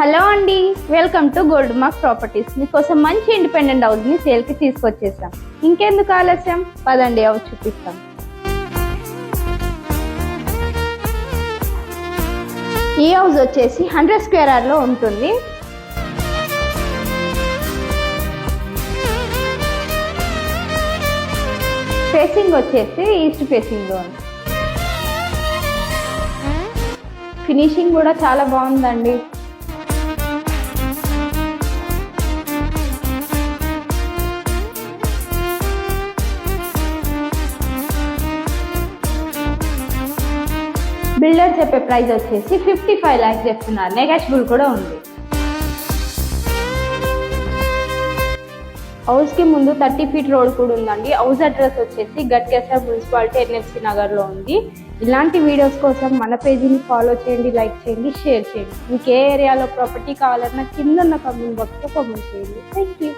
Hello అండి, welcome to gold mark properties. మీకోసం మంచి ఇండిపెండెంట్ హౌస్ ని సేల్ కి తీసుకొచ్చేసాం. ఇంకెందుకు ఆలస్యం, పదండి హౌస్ చూపిస్తాం. ఈ హౌస్ వచ్చేసి 100 స్క్వేర్ యార్డ్ లో ఉంటుంది. ఫేసింగ్ వచ్చేసి ఈస్ట్ ఫేసింగ్ లో ఉంది. ఫినిషింగ్ కూడా చాలా బాగుందండి. బిల్డర్ చెప్పే ప్రైస్ వచ్చేసి 55 lakhs చెప్తున్నారు. నెగోషియబుల్ కూడా ఉంది. హౌస్ కి ముందు 30 feet రోడ్ కూడా ఉందండి. హౌస్ అడ్రస్ వచ్చేసి గట్కేసర్ మున్సిపాలిటీ NFC నగర్ లో ఉంది. ఇలాంటి వీడియోస్ కోసం మన పేజీని ఫాలో చేయండి, లైక్ చేయండి, షేర్ చేయండి. మీకు ఏ ఏరియాలో ప్రాపర్టీ కావాలన్నా కింద ఉన్న కామెంట్ బాక్స్ లో కామెంట్ చేయండి. Thank you.